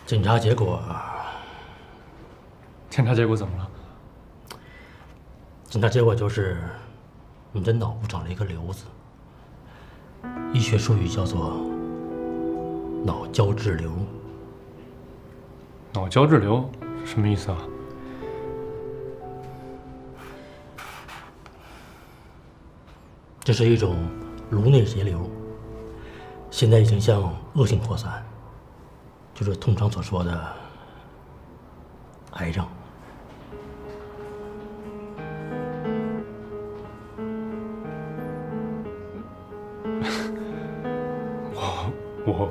检查结果，检查结果怎么了？检查结果就是你的脑部长了一个瘤子，医学术语叫做脑胶质瘤。脑胶质瘤什么意思啊？这是一种颅内结瘤，现在已经向恶性扩散，就是通常所说的癌症。我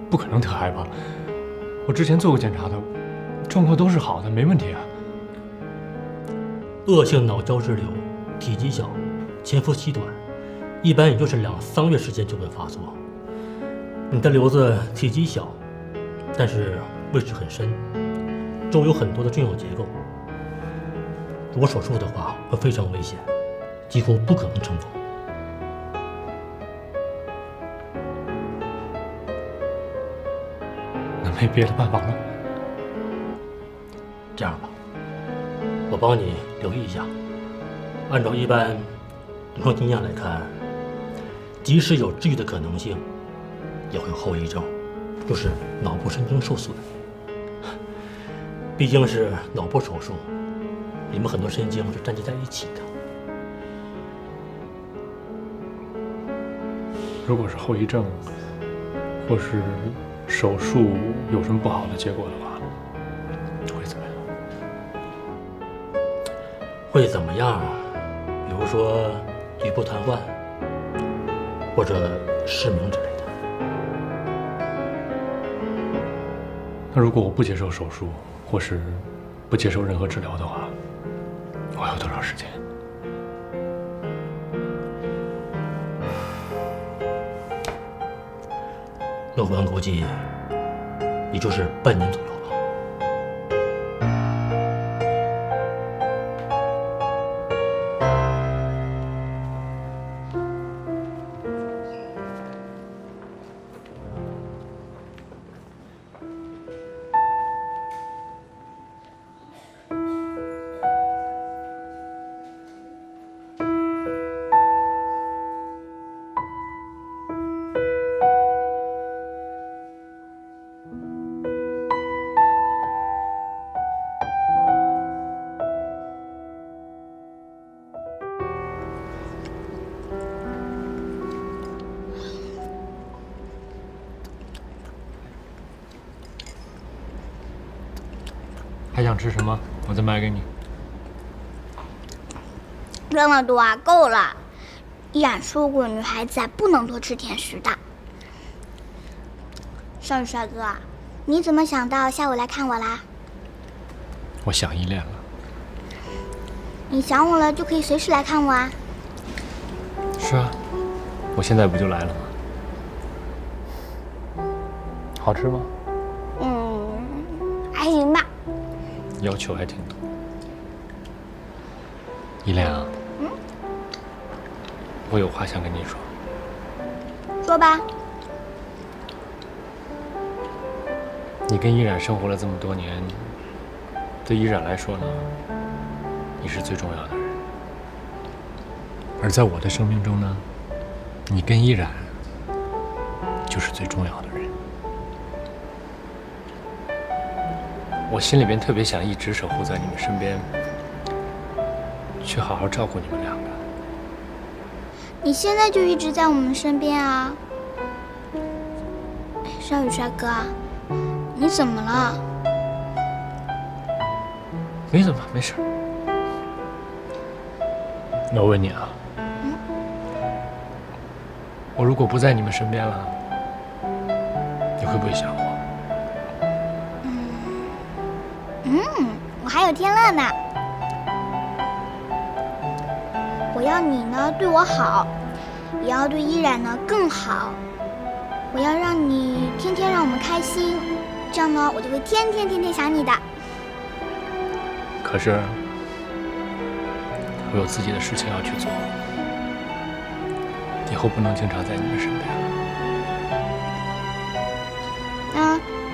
不可能得癌吧？我之前做过检查的，状况都是好的，没问题啊。恶性脑胶质瘤体积小，潜伏期短，一般也就是2、3月时间就会发作。你的瘤子体积小，但是位置很深，周围有很多的重要结构。如果手术的话，会非常危险，几乎不可能成功。那没别的办法了。这样吧，我帮你留意一下。按照一般临床经验来看，即使有治愈的可能性，也会有后遗症，就是脑部神经受损。毕竟是脑部手术，里面很多神经是粘结在一起的。如果是后遗症，或是手术有什么不好的结果的话，会怎么样？会怎么样？比如说局部瘫痪，或者失明之类的。那如果我不接受手术，或是不接受任何治疗的话，我还有多少时间？乐观估计，也就是半年左右吧。还想吃什么？我再买给你。这么多啊，够了。依然说过，女孩子啊不能多吃甜食的。少宇帅哥，你怎么想到下午来看我啦？我想依恋了。你想我了就可以随时来看我啊。是啊，我现在不就来了吗？好吃吗？还行吧。要求还挺多。依恋啊，我有话想跟你说。说吧。你跟依然生活了这么多年，对依然来说呢，你是最重要的人。而在我的生命中呢，你跟依然就是最重要的人。我心里边特别想一直守护在你们身边，去好好照顾你们两个。你现在就一直在我们身边啊。少宇帅哥，你怎么了？没怎么，没事。那我问你啊，我如果不在你们身边了，你会不会想我？我还有天乐呢。我要你呢对我好，也要对依然呢更好。我要让你天天让我们开心，这样呢我就会天天想你的。可是我有自己的事情要去做，以后不能经常在你们身边了。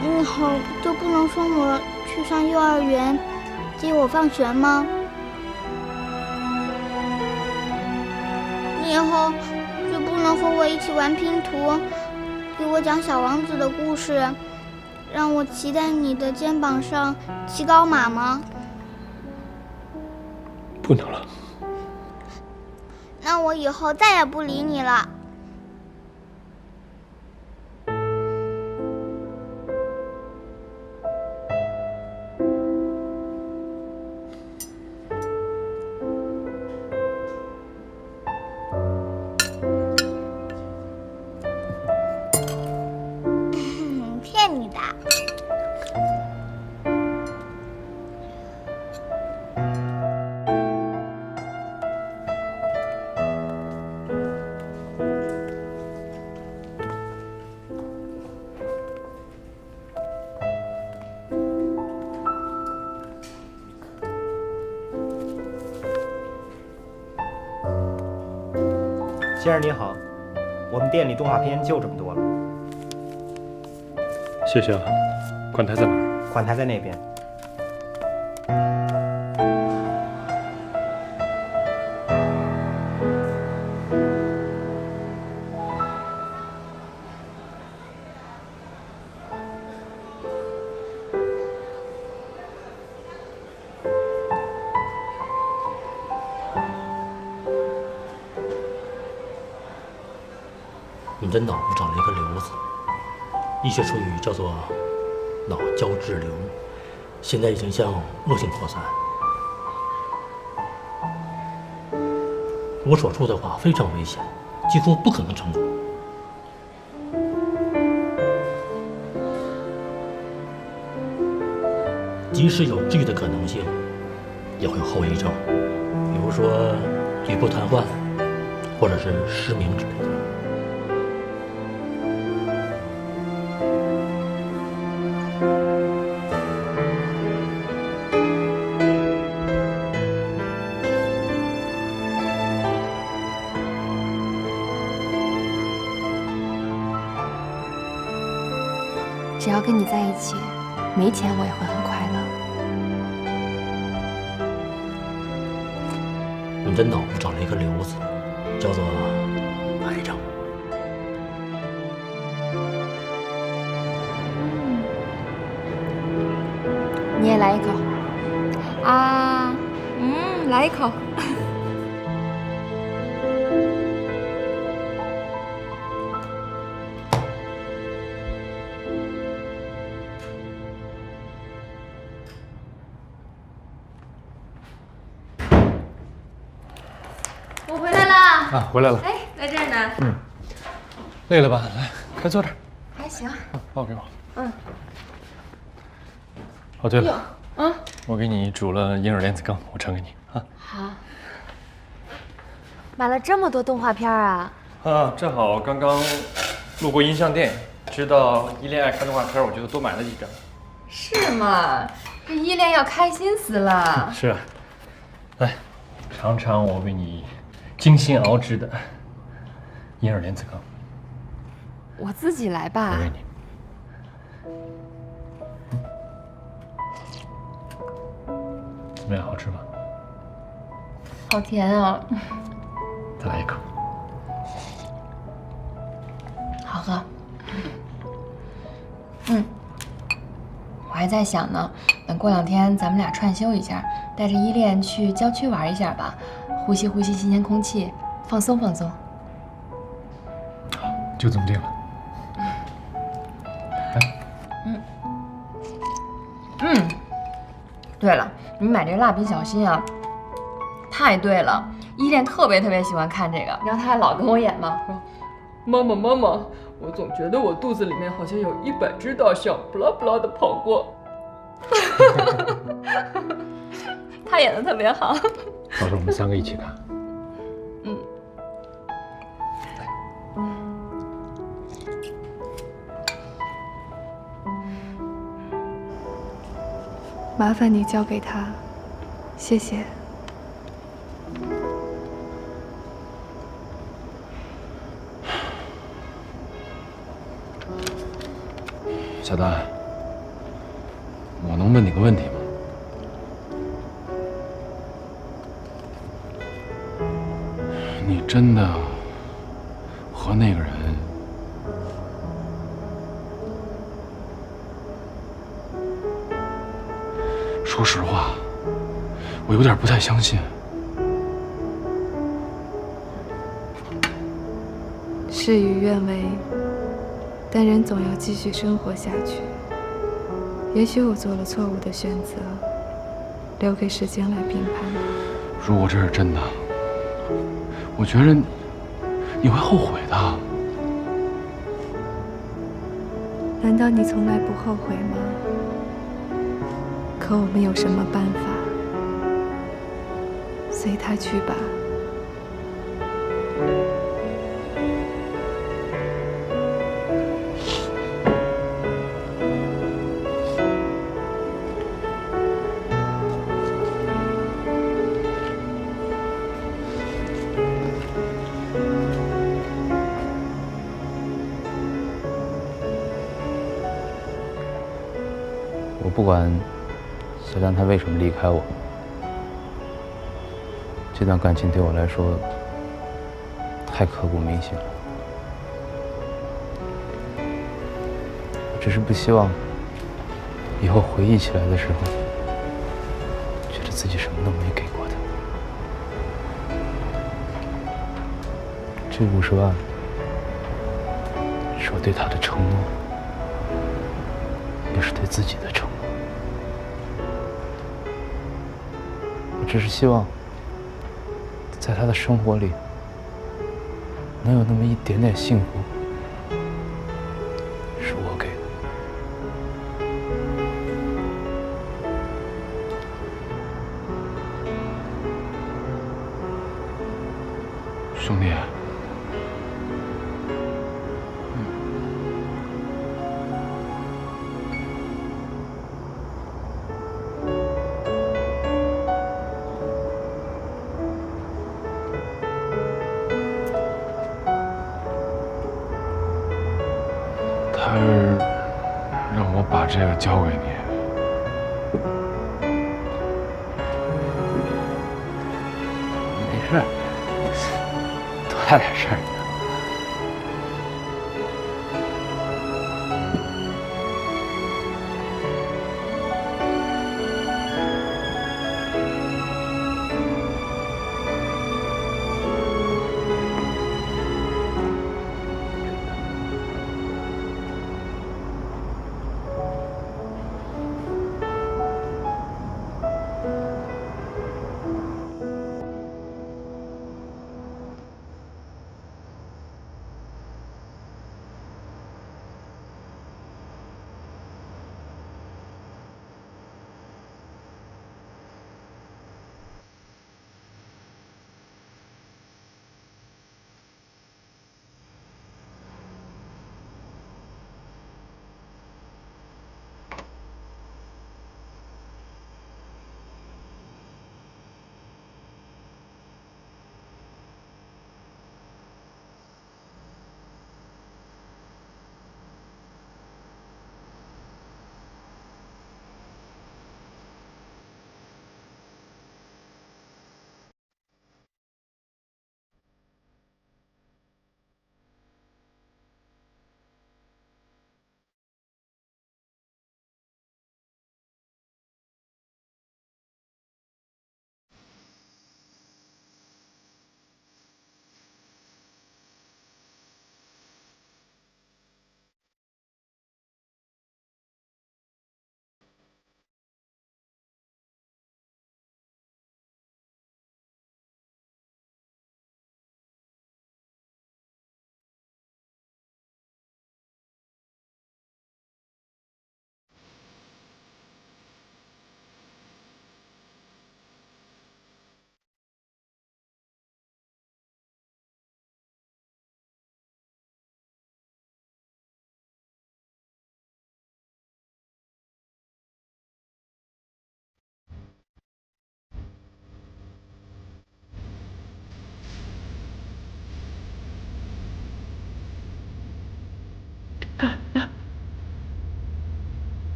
你以后就不能送我去上幼儿园，接我放学吗？你以后就不能和我一起玩拼图，给我讲小王子的故事，让我骑在你的肩膀上骑高马吗？不能了。那我以后再也不理你了。骗你的。先生您好，我们店里动画片就这么多了，谢谢啊。款台在哪儿？款台在那边。你的脑部长了一个瘤子，医学术语叫做脑胶质瘤，现在已经向恶性扩散。如果手术的话非常危险，几乎不可能成功。即使有治愈的可能性，也会有后遗症，比如说局部瘫痪，或者是失明之类的。只要跟你在一起，没钱我也会很快乐。你的脑部长了一个瘤子，叫做癌症。你也来一口啊，来一口。我回来了。啊，回来了。哎，在这儿呢。累了吧？来，快坐这儿。还行。抱给我。哦，对了，我给你煮了银耳莲子羹，我盛给你啊。好。买了这么多动画片啊？啊，正好刚刚路过音像店，知道依恋爱看动画片，我就多买了几张。是吗？这依恋要开心死了。是啊，来尝尝我为你精心熬制的银耳莲子羹。我自己来吧我。给你。怎么样，好吃吗？好甜啊！再来一口。好喝。我还在想呢，等过2天咱们俩串休一下，带着依恋去郊区玩一下吧，呼吸呼吸新鲜空气，放松放松。就这么定了。对了，你买这个蜡笔小新啊，太对了，依恋特别喜欢看这个，你知道他还老跟我演吗？说妈妈妈妈，我总觉得我肚子里面好像有100只大象，不啦不啦的跑过。他演的特别好。到时候我们3个一起看。麻烦你交给他，谢谢。小段。我能问你个问题吗？你真的和那个人？说实话，我有点不太相信。事与愿违，但人总要继续生活下去。也许我做了错误的选择，留给时间来评判吧。如果这是真的，我觉着你会后悔的。难道你从来不后悔吗？可我们有什么办法？随他去吧。我不管小江他为什么离开我，这段感情对我来说太刻骨铭心了。我只是不希望以后回忆起来的时候，觉得自己什么都没给过他。这50万是我对他的承诺，也是对自己的承诺。我只是希望，在他的生活里，能有那么一点点幸福，是我给的。兄弟，他让我把这个交给你。没事，多大点事儿？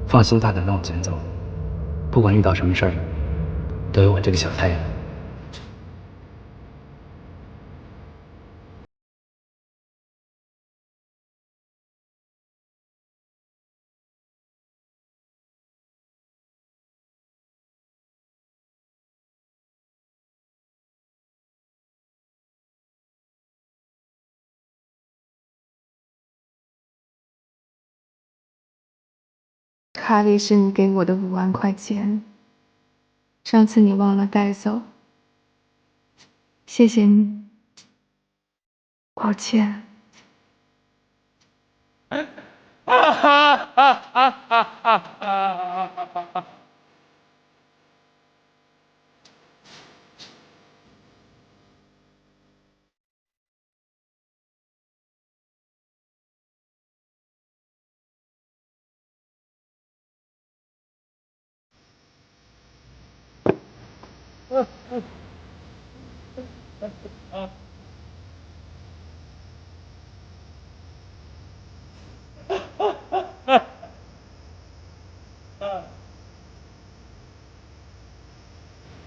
放心大胆的往前走，不管遇到什么事儿，都有我这个小太阳。卡里是你给我的5万块钱，上次你忘了带走，谢谢你，抱歉。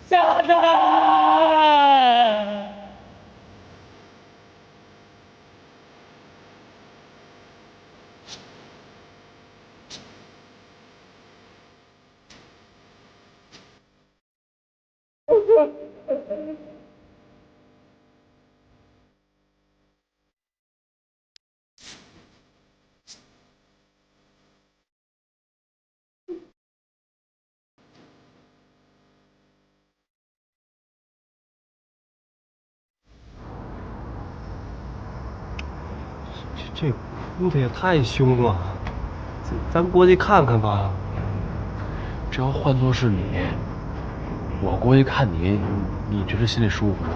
下蛋！这哭的也太凶了，咱过去看看吧。这要换作是你，我过去看你，你觉得心里舒服吗？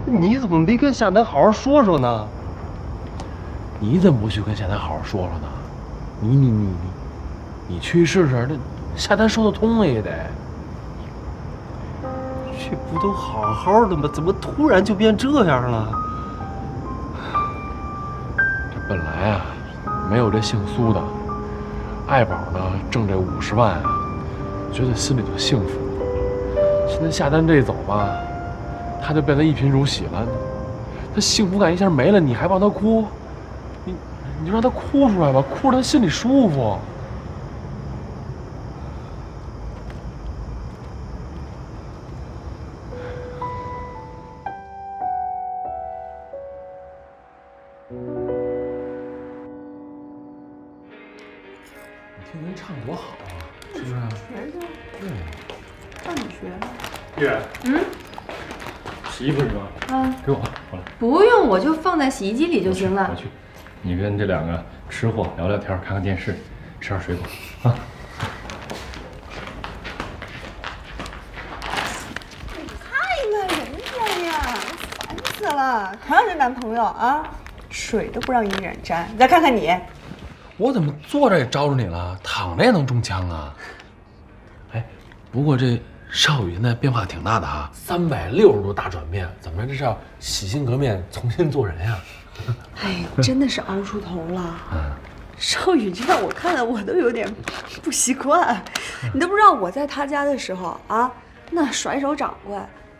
你怎么没跟夏楠好好说说呢？你怎么不去跟夏楠好好说说呢？你去试试，那夏楠说得通了也得。这不都好好的吗？怎么突然就变这样了？这本来啊，没有这姓苏的，爱宝呢挣这50万啊，觉得心里头幸福。现在夏丹这一走吧，他就变得一贫如洗了，他幸福感一下没了，你还帮他哭，你就让他哭出来吧，哭着他心里舒服。听人唱多好啊，是不是？学学。对。让你学。月。洗衣服是吧？啊。给我，过来。不用，我就放在洗衣机里就行了。我去。你跟这2个吃货聊聊天，看看电视，吃点水果啊。你看看人家呀，烦死了！同样是男朋友啊，水都不让依然沾。你再看看你。我怎么坐着也招着你了，躺着也能中枪啊？哎，不过这邵雨现在变化挺大的哈，360度大转变，怎么着？这是要洗心革面，重新做人呀？哎，真的是熬出头了。邵雨这让我看了，我都有点不习惯。你都不知道我在他家的时候啊，那甩手掌柜，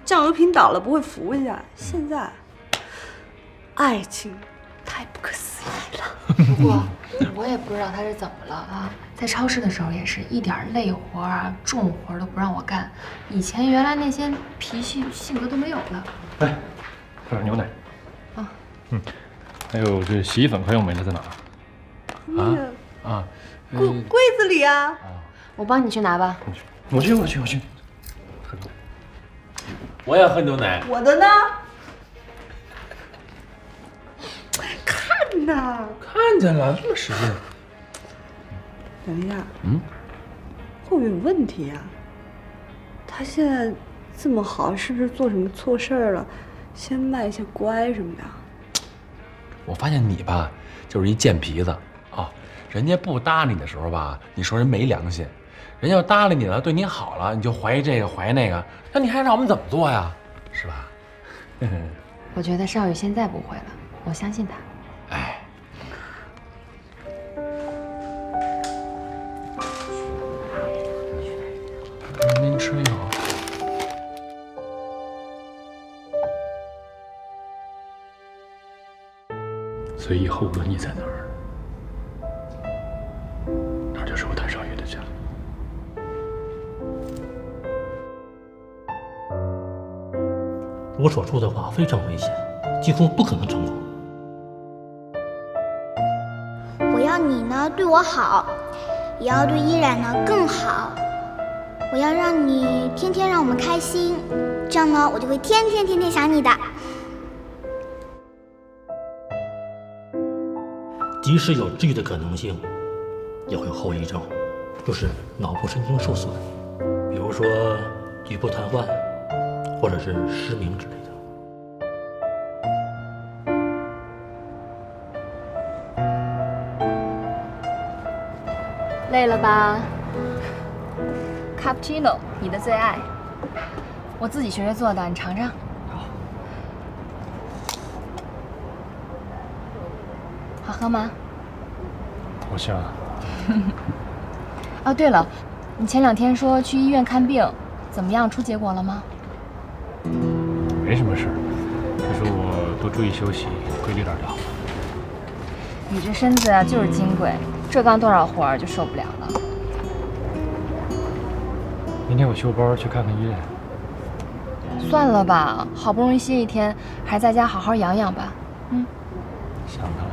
酱油瓶倒了不会扶一下。现在，爱情太不可思议了。不过我也不知道他是怎么了啊，在超市的时候也是一点累活啊、重活都不让我干，以前原来那些脾气性格都没有了。哎，喝点牛奶。啊。还有这洗衣粉快用没了，在哪儿？柜子里啊。我帮你去拿吧。我去。我也喝牛奶。我的呢？看呐。看见了，这么使劲。等一下。会不会有问题啊？他现在这么好，是不是做什么错事儿了？先卖一下乖什么的。我发现你吧，就是一贱皮子啊！人家不搭理你的时候吧，你说人没良心；人要搭理你了，对你好了，你就怀疑这个怀疑那个，那你还让我们怎么做呀？是吧？我觉得邵雨现在不会了，我相信他。哎，所以以后无论你在哪儿，那儿就是我谭少宇的家。我所说的话非常危险，几乎不可能成功。我要你呢对我好，也要对依然呢更好。我要让你天天让我们开心，这样呢我就会天天想你的。即使有治愈的可能性，也会有后遗症，就是脑部神经受损，比如说局部瘫痪，或者是失明之类的。累了吧？卡布奇诺，你的最爱，我自己学着做的，你尝尝。好喝吗？好香啊！哦，对了，你前2天说去医院看病，怎么样？出结果了吗？没什么事儿，只是我多注意休息，规律点就好了。你这身子啊，就是金贵，这干多少活儿就受不了了。明天我休班去看看依恋。算了吧，好不容易歇1天，还是在家好好养养吧。想他了。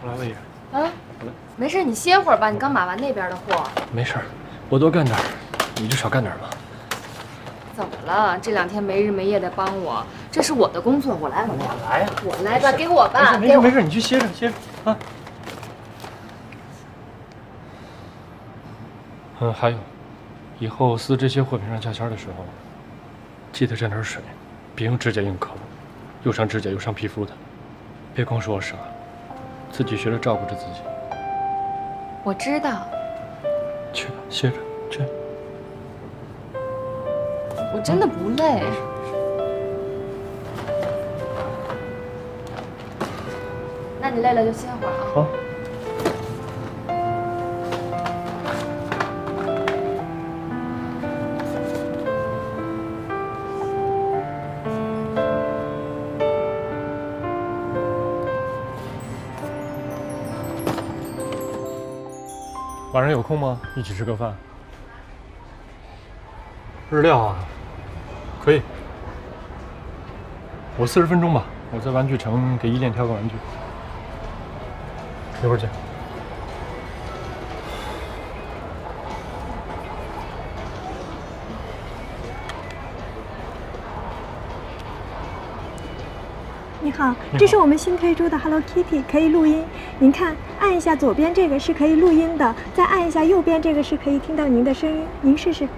我来了也。没事，你歇会儿吧，你刚码完那边的货。没事儿，我多干点儿，你就少干点儿吧。怎么了？这2天没日没夜的帮我，这是我的工作，我来。我来呀，我来吧，给我吧，没事，你去歇着啊。还有，以后撕这些货品上价签的时候，记得沾点水，别用指甲硬抠，又伤指甲又伤皮肤的。别光说我傻，自己学着照顾着自己。我知道。去吧，歇着去。我真的不累。那你累了就歇会儿啊。好。晚上有空吗？一起吃个饭。日料啊，可以。我40分钟吧，我在玩具城给依恋挑个玩具。一会儿见。你好，这是我们新推出的 Hello Kitty， 可以录音。您看，按一下左边这个是可以录音的，再按一下右边这个是可以听到您的声音。您试试。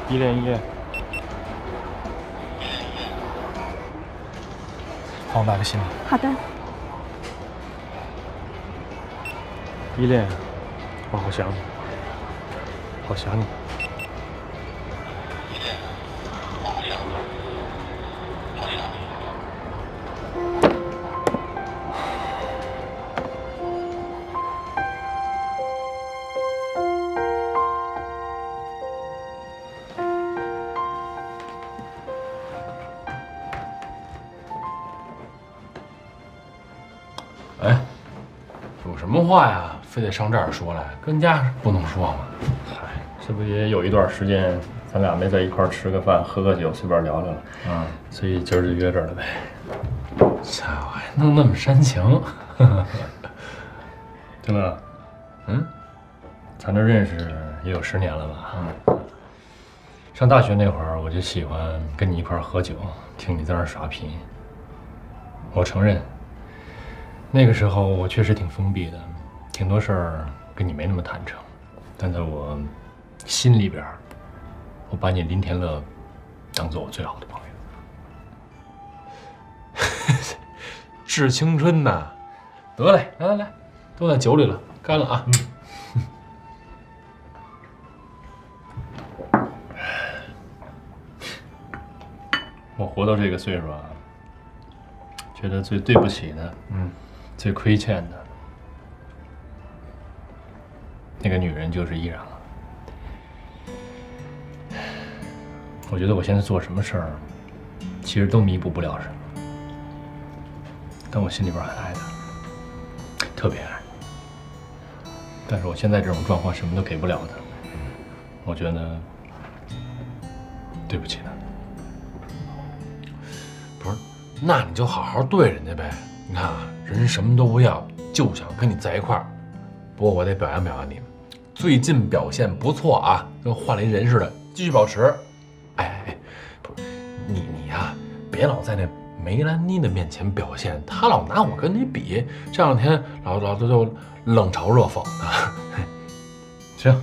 依恋，帮我拿个信吧。好的。依恋，我好想你，好想你。哎，有什么话呀，非得上这儿说来？跟家不能说吗？嗨，这不也有一段时间，咱俩没在一块儿吃个饭、喝个酒，随便聊聊了。所以今儿就约这儿了呗。操，还弄那么煽情。对了，咱这认识也有10年了吧？上大学那会儿，我就喜欢跟你一块儿喝酒，听你在那儿耍贫。我承认。那个时候我确实挺封闭的，挺多事儿跟你没那么坦诚，但在我心里边，我把你林田乐当做我最好的朋友。致青春呐！得嘞，来来来，都在酒里了，干了啊！我活到这个岁数啊，觉得最对不起的，最亏欠的那个女人就是依然了。我觉得我现在做什么事儿，其实都弥补不了什么，但我心里边很爱她，特别爱。但是我现在这种状况什么都给不了她，我觉得对不起她。不是，那你就好好对人家呗。你看啊，人什么都不要，就想跟你在一块儿。不过我得表扬表扬你，最近表现不错啊，跟换了一人似的，继续保持。哎，不是你呀，别老在那梅兰妮的面前表现，她老拿我跟你比，这两天老就冷嘲热讽的。行，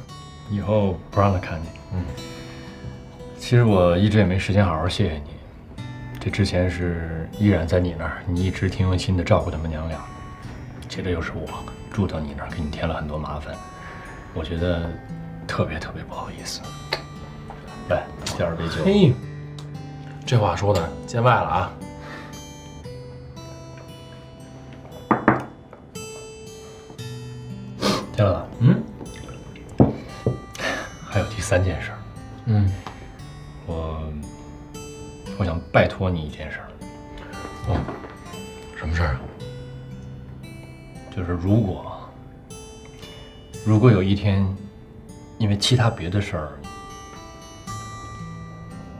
以后不让她看你。其实我一直也没时间好好谢谢你。这之前是依然在你那儿，你一直挺用心的照顾他们娘俩。接着又是我住到你那儿，给你添了很多麻烦，我觉得特别不好意思。来，第二杯酒。嘿，这话说的见外了啊！天乐，还有第3件事。我想拜托你一件事。哦，什么事儿啊？就是如果有一天，因为其他别的事儿，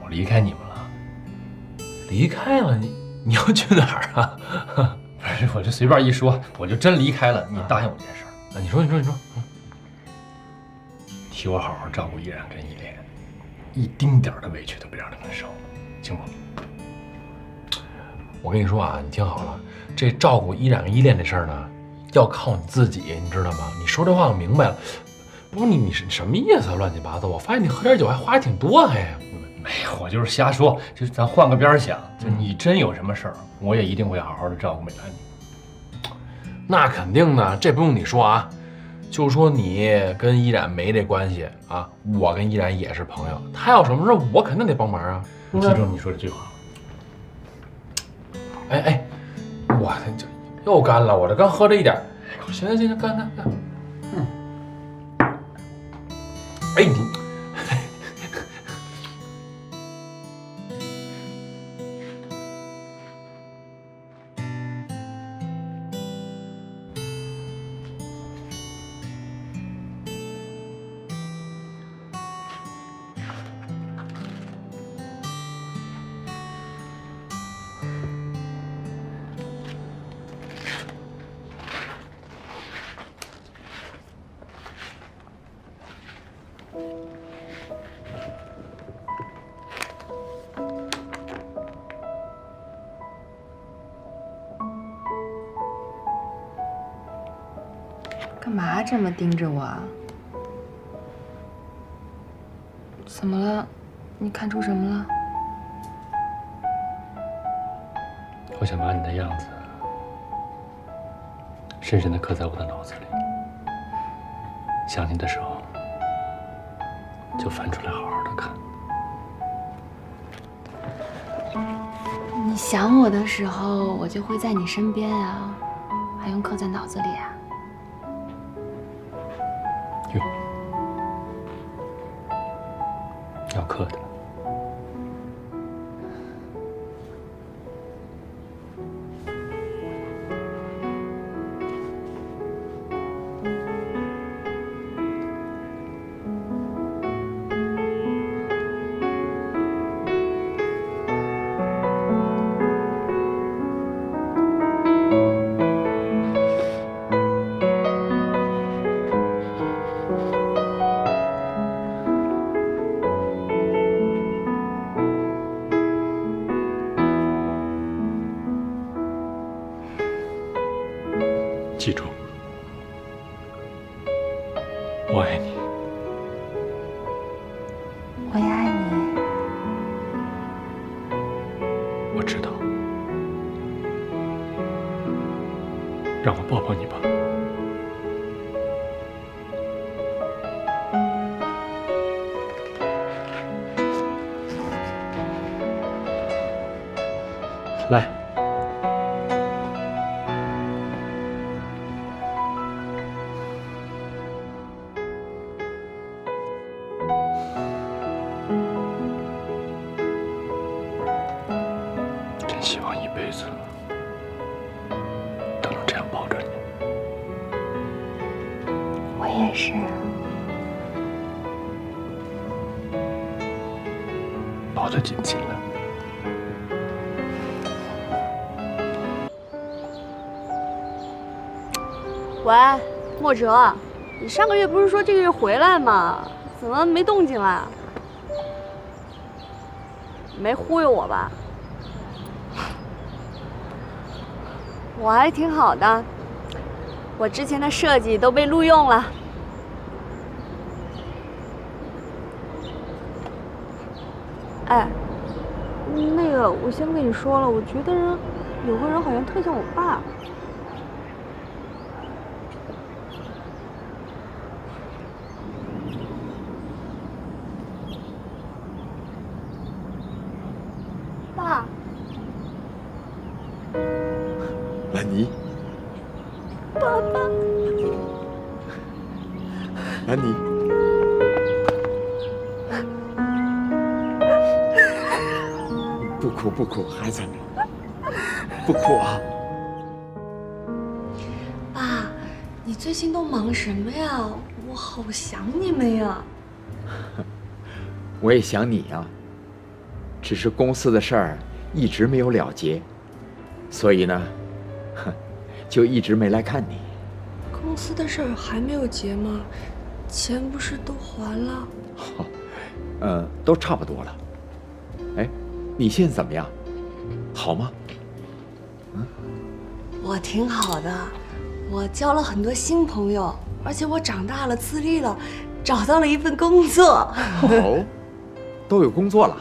我离开你们了。离开了你要去哪儿啊？不是，我就随便一说，我就真离开了。你答应我这件事儿。你说。替我好好照顾依然跟依恋，一丁点的委屈都别让他们受，行不？我跟你说啊，你听好了，这照顾依然跟依恋这事儿呢，要靠你自己，你知道吗？你说这话我明白了。不是你是什么意思啊？乱七八糟！我发现你喝点酒还花挺多，还。没有，我就是瞎说。就咱换个边想，就你真有什么事儿，我也一定会好好的照顾美兰你。那肯定的，这不用你说啊。就说你跟依然没这关系啊，我跟依然也是朋友，他要什么事我肯定得帮忙啊。你记住你说这句话。哎，我这又干了，我这刚喝了一点。行，干。哎你。干嘛这么盯着我啊？怎么了？你看出什么了？我想把你的样子深深地刻在我的脑子里，想你的时候就翻出来好好的看。你想我的时候，我就会在你身边啊，还用刻在脑子里啊？要刻的。记住，我爱你。我也爱你。我知道。让我抱抱你吧。来。真希望一辈子都能这样抱着你。我也是。抱得紧紧的。喂，莫哲，你上个月不是说这个月回来吗？怎么没动静啦？没忽悠我吧？我还挺好的，我之前的设计都被录用了。哎，那个，我先跟你说了，我觉得有个人好像特像我爸。爸，兰妮，爸爸，兰妮，不哭不哭，孩子，不哭啊！爸，你最近都忙什么呀？我好想你们呀！我也想你呀，只是公司的事儿一直没有了结，所以呢，就一直没来看你。公司的事儿还没有结吗？钱不是都还了？都差不多了。哎，你现在怎么样？好吗？我挺好的，我交了很多新朋友，而且我长大了，自立了，找到了一份工作。哦，都有工作了。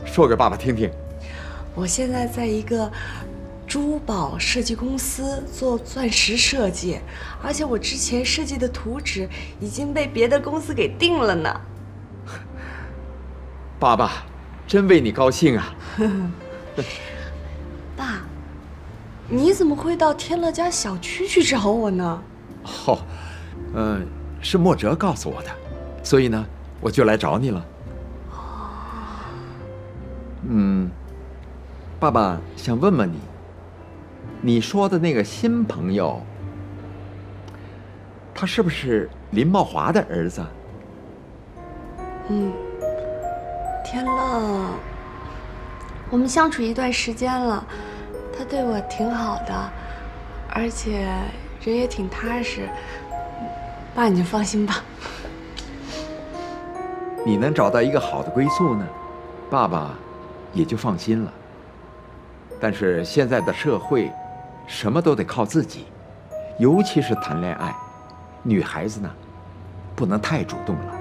说给爸爸听听。我现在在一个珠宝设计公司做钻石设计，而且我之前设计的图纸已经被别的公司给订了呢。爸爸，真为你高兴啊！爸，你怎么会到天乐家小区去找我呢？哦，是莫哲告诉我的，所以呢，我就来找你了。爸爸想问问你，你说的那个新朋友，他是不是林茂华的儿子？天乐，我们相处一段时间了，他对我挺好的，而且人也挺踏实。爸，你就放心吧。你能找到一个好的归宿呢，爸爸也就放心了。但是现在的社会，什么都得靠自己，尤其是谈恋爱，女孩子呢，不能太主动了。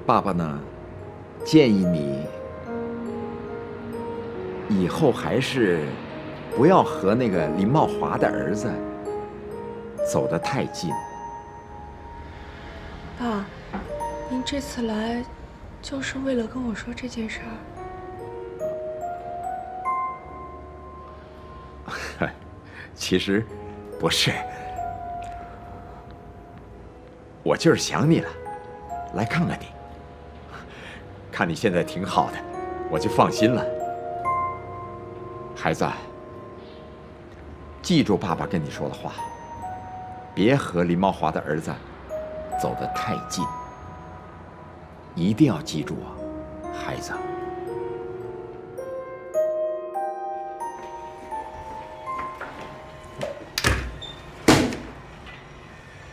爸爸呢，建议你以后还是不要和那个林茂华的儿子走得太近。爸，您这次来就是为了跟我说这件事儿？其实不是，我就是想你了，来看看你。看你现在挺好的，我就放心了。孩子，记住爸爸跟你说的话，别和林茂华的儿子走得太近，一定要记住啊，孩子。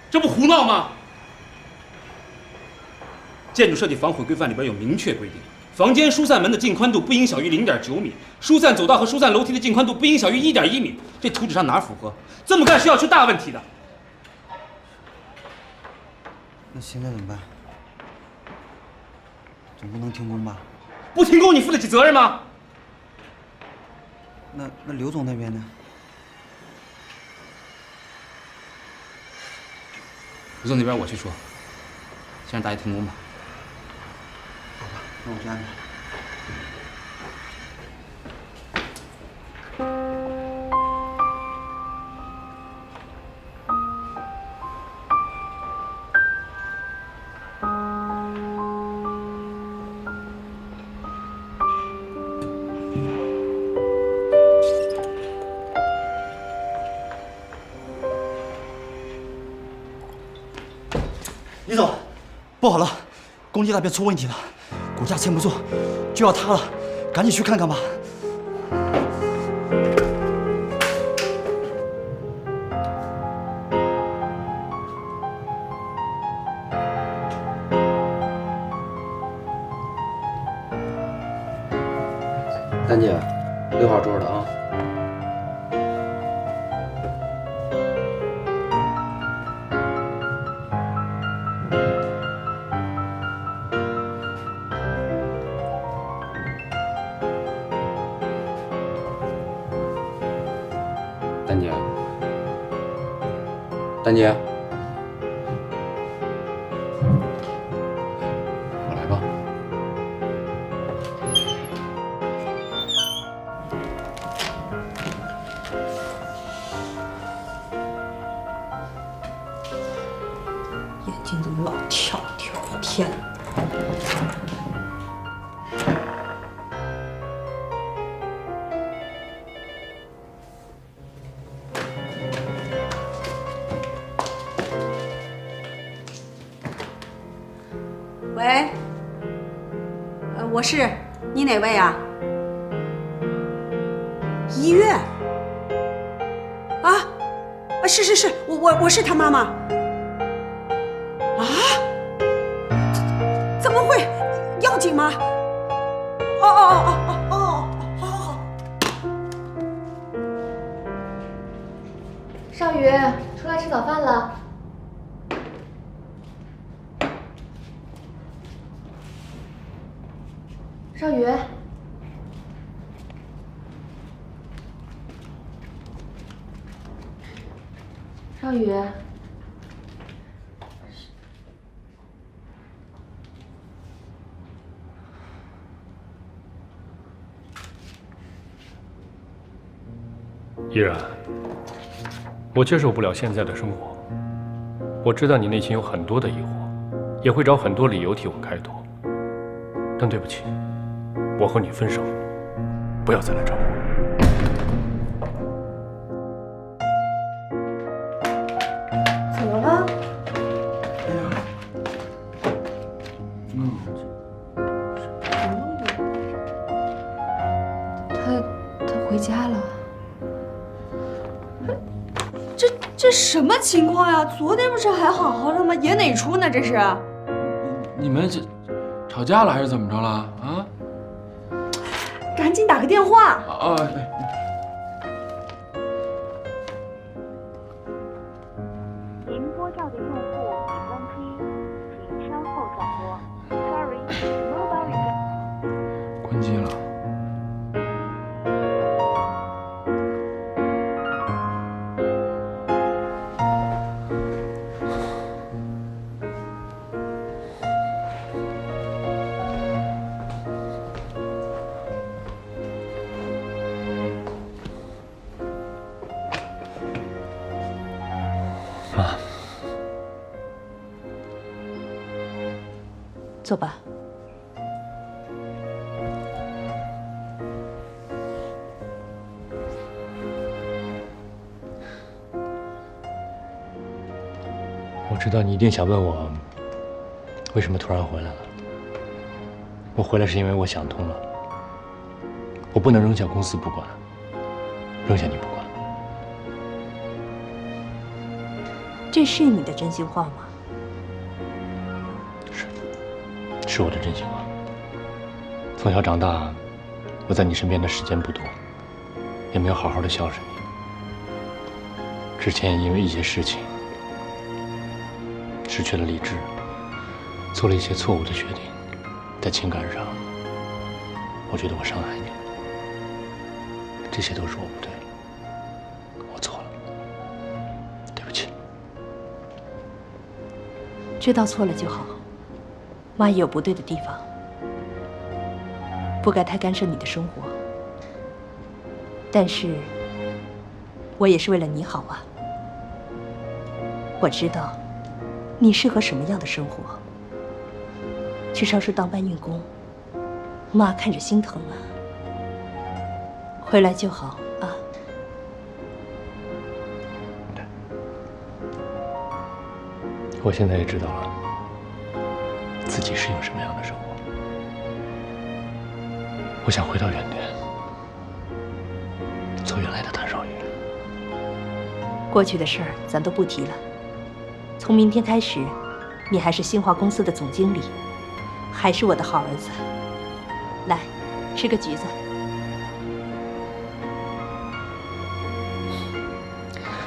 这不胡闹吗？建筑设计防毁规范里边有明确规定，房间疏散门的净宽度不应小于0.9米，疏散走道和疏散楼梯的净宽度不应小于1.1米。这图纸上哪儿符合？这么干是要出大问题的。那现在怎么办？总不能停工吧？不停工你负得起责任吗？那刘总那边呢？吴总那边我去说，先让大爷停工吧。好吧，那我去安排。李总，不好了，工地那边出问题了，骨架撑不住，就要塌了，赶紧去看看吧。丹姐，6号桌的啊。丹姐，丹姐，我来吧。眼睛怎么老跳一天？喂，我是，你哪位啊？医院？啊？是，我是他妈妈。啊？怎么会？要紧吗？哦，好。少宇，出来吃早饭了。少宇，少宇，依然，我接受不了现在的生活。我知道你内心有很多的疑惑，也会找很多理由替我开脱，但对不起。我和你分手，不要再来找我。怎么了？他回家了。这什么情况呀？昨天不是还好好的吗？演哪出呢？这是？你们这吵架了还是怎么着了啊？赶紧打个电话。啊！您拨叫的用户已关机，请稍后转拨。Sorry, mobile 关机了。走吧。我知道你一定想问我，为什么突然回来了？我回来是因为我想通了，我不能扔下公司不管，扔下你不管。这是你的真心话吗？是我的真心话。从小长大，我在你身边的时间不多，也没有好好的孝顺你。之前也因为一些事情失去了理智，做了一些错误的决定，在情感上，我觉得我伤害你了。这些都是我不对，我错了，对不起。知道错了就好。妈也有不对的地方，不该太干涉你的生活。但是，我也是为了你好啊。我知道，你适合什么样的生活。去超市当搬运工，妈看着心疼啊。回来就好啊。我现在也知道了，自己适应什么样的生活。我想回到原点，做原来的谭少宇。过去的事儿咱都不提了。从明天开始，你还是新华公司的总经理，还是我的好儿子。来，吃个橘子。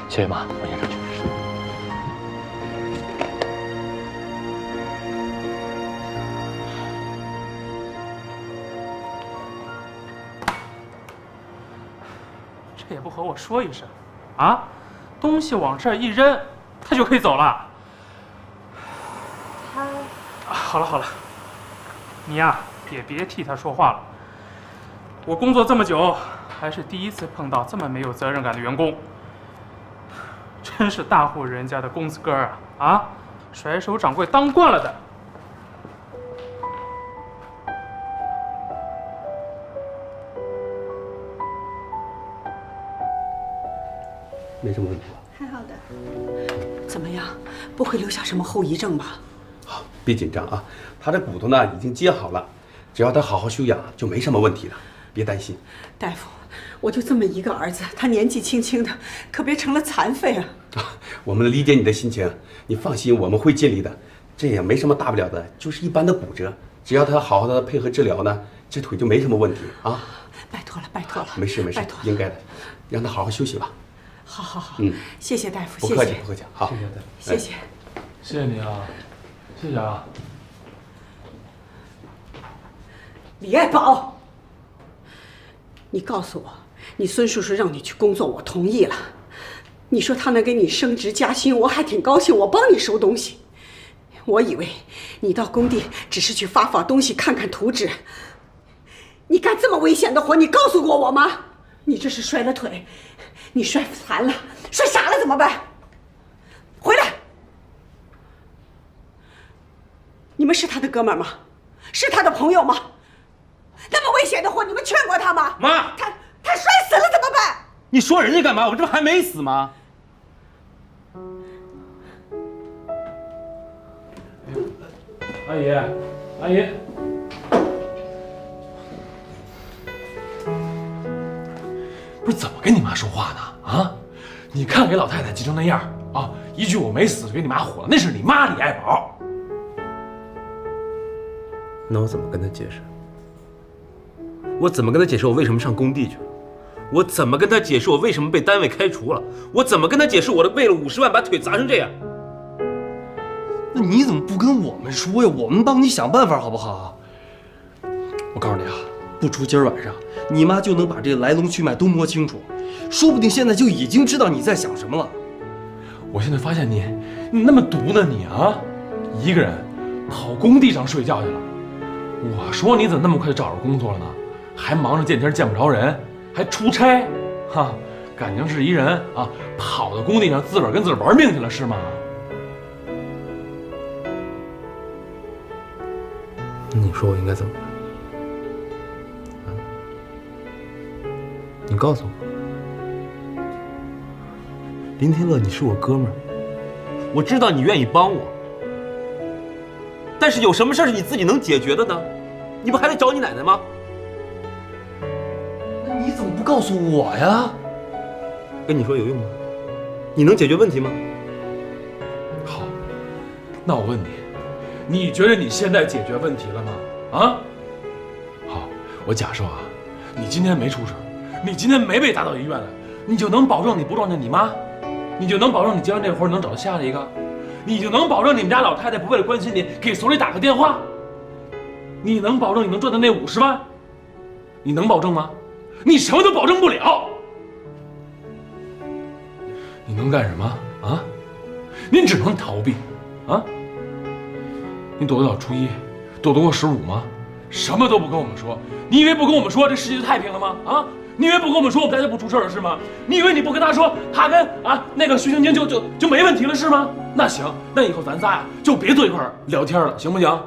谢谢妈，我先上去。这也不和我说一声，啊，东西往这儿一扔，他就可以走了。好了好了，你呀也别替他说话了。我工作这么久，还是第一次碰到这么没有责任感的员工。真是大户人家的公子哥啊！啊，甩手掌柜当惯了的。没什么问题吧？还好的。怎么样？不会留下什么后遗症吧？好，别紧张啊，他的骨头呢已经接好了，只要他好好休养，就没什么问题了，别担心。大夫，我就这么一个儿子，他年纪轻轻的，可别成了残废啊！我们理解你的心情，你放心，我们会尽力的。这也没什么大不了的，就是一般的骨折，只要他好好的配合治疗呢，这腿就没什么问题啊。拜托了，拜托了。没事没事，应该的，让他好好休息吧。好好好，嗯，谢谢大夫，不客气不客气，好，谢谢。谢谢你啊，谢谢啊。李爱宝，你告诉我，你孙叔叔让你去工作，我同意了。你说他能给你升职加薪，我还挺高兴，我帮你收东西。我以为你到工地只是去发东西、看看图纸。你干这么危险的活，你告诉过我吗？你这是摔了腿，你摔残了、摔傻了怎么办？回来！你们是他的哥们儿吗？是他的朋友吗？那么危险的活，你们劝过他吗？妈，他摔死了怎么办？你说人家干嘛？我这不还没死吗？阿姨，阿姨，不是怎么跟你妈说话呢？啊，你看给老太太急成那样啊，一句我没死就给你妈火了，那是你妈李爱宝。那我怎么跟他解释？我怎么跟他解释我为什么上工地去了？我怎么跟他解释我为什么被单位开除了？我怎么跟他解释我为了50万把腿砸成这样？那你怎么不跟我们说呀？我们帮你想办法好不好？我告诉你啊，不出今儿晚上，你妈就能把这个来龙去脉都摸清楚，说不定现在就已经知道你在想什么了。我现在发现你那么毒呢，你啊，一个人跑工地上睡觉去了。我说你怎么那么快就找着工作了呢？还忙着见天见不着人，还出差，哈，感情是一人啊，跑到工地上自个儿跟自个儿玩命去了是吗？你说我应该怎么办？你告诉我。林天乐，你是我哥们儿，我知道你愿意帮我，但是有什么事是你自己能解决的呢？你不还得找你奶奶吗？那你怎么不告诉我呀？跟你说有用吗？你能解决问题吗？好，那我问你，你觉得你现在解决问题了吗？啊？好，我假设啊，你今天没出事，你今天没被打到医院来，你就能保证你不撞见你妈？你就能保证你接完这活能找到下一个？你就能保证你们家老太太不为了关心你给所里打个电话？你能保证你能赚到那50万？你能保证吗？你什么都保证不了。你能干什么啊？你只能逃避，啊？你躲得了初一，躲得过15吗？什么都不跟我们说，你以为不跟我们说这世界就太平了吗？啊，你以为不跟我们说我们大家不出事了是吗？你以为你不跟他说，他跟那个徐晶晶就没问题了是吗？那行，那以后咱仨呀就别坐一块儿聊天了，行不行？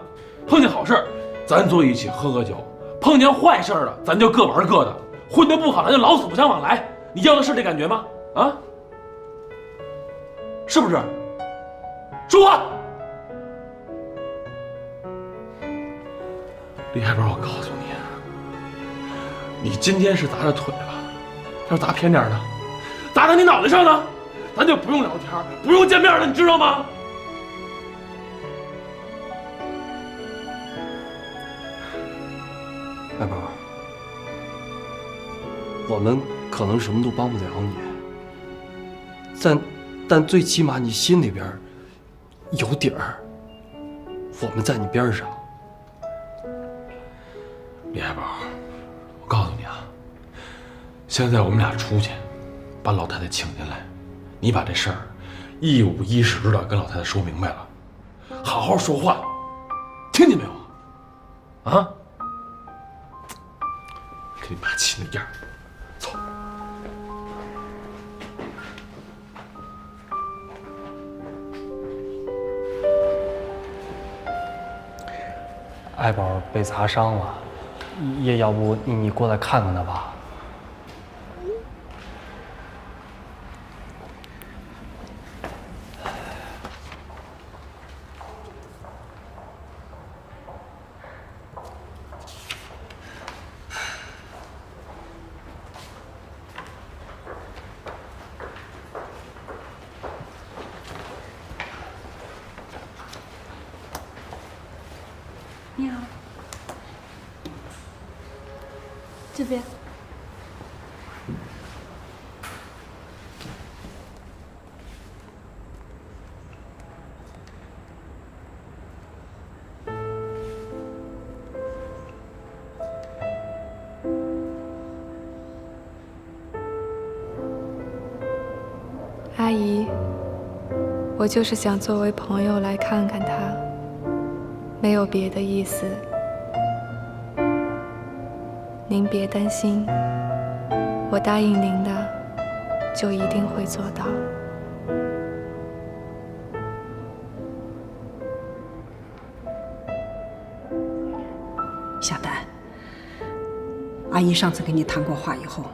碰见好事咱坐一起喝酒，碰见坏事了咱就各玩各的，混得不好咱就老死不相往来。你要的是这感觉吗？啊，是不是？说话。李海宝，我告诉你，你今天是砸着腿了，要是砸偏点呢，砸在你脑袋上呢，咱就不用聊天，不用见面了，你知道吗？海宝，我们可能什么都帮不了你，但最起码你心里边有底儿，我们在你边上。李海宝，我告诉你啊，现在我们俩出去，把老太太请进来，你把这事儿一五一十的跟老太太说明白了，好好说话，听见没有？啊？跟你妈气那样，走。爱宝被砸伤了，也要不你过来看看他吧。你好，这边。阿姨，我就是想作为朋友来看看他。没有别的意思，您别担心，我答应您的，就一定会做到。小丹，阿姨上次跟你谈过话以后，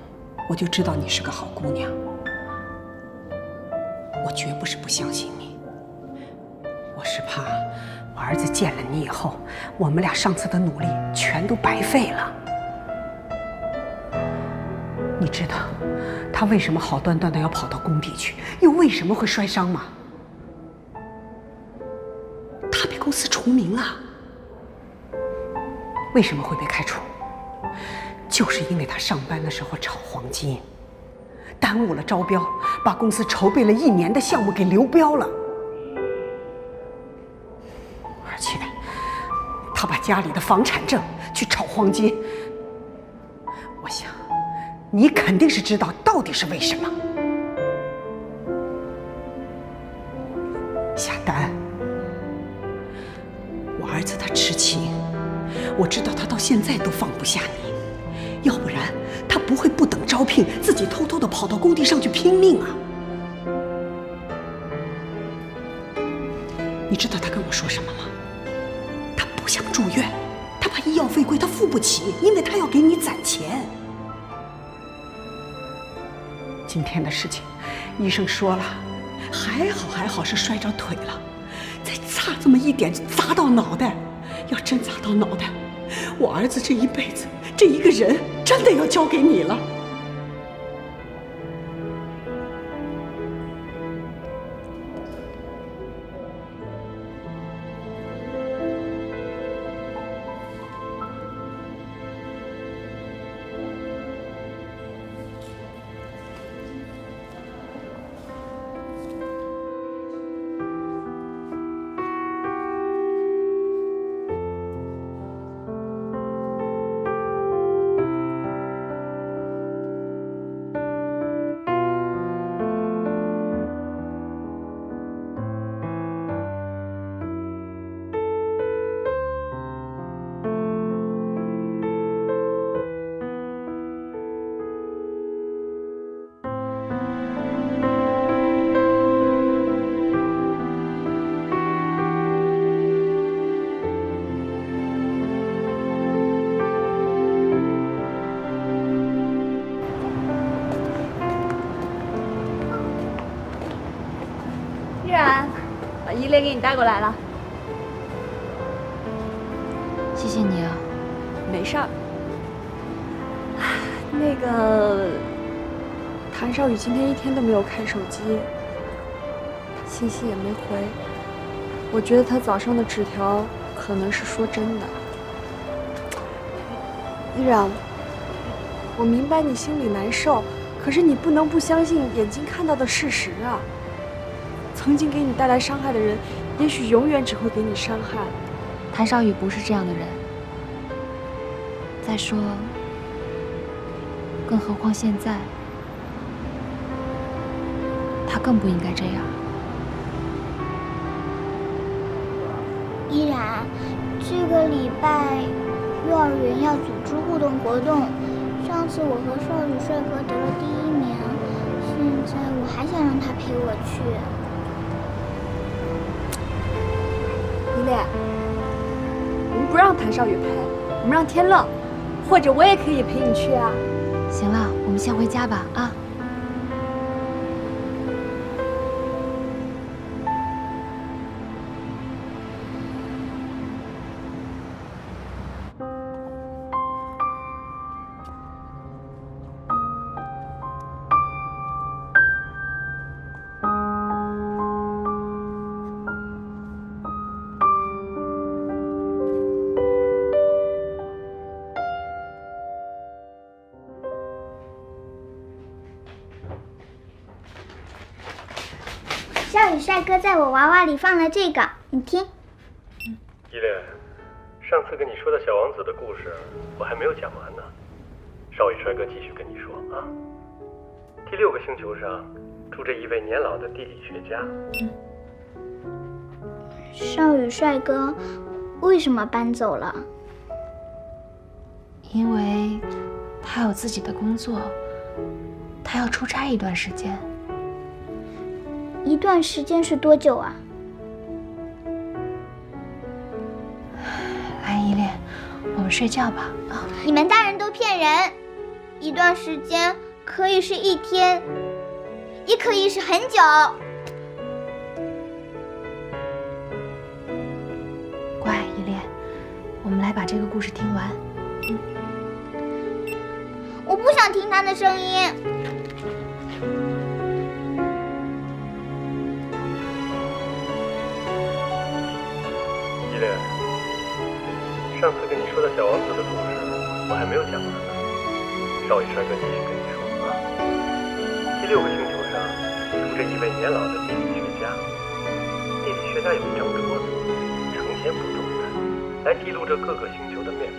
我就知道你是个好姑娘，我绝不是不相信你，我是怕我儿子见了你以后，我们俩上次的努力全都白费了。你知道他为什么好端端的要跑到工地去，又为什么会摔伤吗？他被公司除名了。为什么会被开除？就是因为他上班的时候炒黄金，耽误了招标，把公司筹备了1年的项目给流标了。而且他把家里的房产证去炒黄金，我想你肯定是知道到底是为什么。夏丹，我儿子他痴情，我知道他到现在都放不下你，要不然他不会不等招聘，自己偷偷的跑到工地上去拼命啊。你知道他跟我说什么吗？他不想住院，他怕医药费贵，他付不起，因为他要给你攒钱。今天的事情，医生说了，还好是摔着腿了，再差这么一点砸到脑袋，要真砸到脑袋，我儿子这一辈子，这一个人真的要交给你了。然，把依恋给你带过来了。谢谢你啊。没事儿。那个，谭少宇今天一天都没有看手机，信息也没回。我觉得他早上的纸条可能是说真的。依然，我明白你心里难受，可是你不能不相信眼睛看到的事实啊。曾经给你带来伤害的人，也许永远只会给你伤害。谭少宇不是这样的人。再说，更何况现在，他更不应该这样。依然，这个礼拜幼儿园要组织互动活动。上次我和少宇帅哥得了第1名，现在我还想让他陪我去。依恋，我们不让谭少宇陪，我们让天乐，或者我也可以陪你去啊。行了，我们先回家吧，啊。少宇帅哥在我娃娃里放了这个，你听。依恋，上次跟你说的小王子的故事，我还没有讲完呢。少宇帅哥继续跟你说啊。第6个星球上住着一位年老的地理学家。少宇帅哥为什么搬走了？因为他有自己的工作，他要出差一段时间。一段时间是多久啊？来，依恋，我们睡觉吧。啊！你们大人都骗人，一段时间可以是1天，也可以是很久。乖，依恋，我们来把这个故事听完。我不想听他的声音。依恋，上次跟你说的小王子的故事，我还没有讲完呢。少宇帅哥继续跟你说啊。第6个星球上住着一位年老的地理学家。地理学家有一张桌子，成千不同的来记录着各个星球的面貌。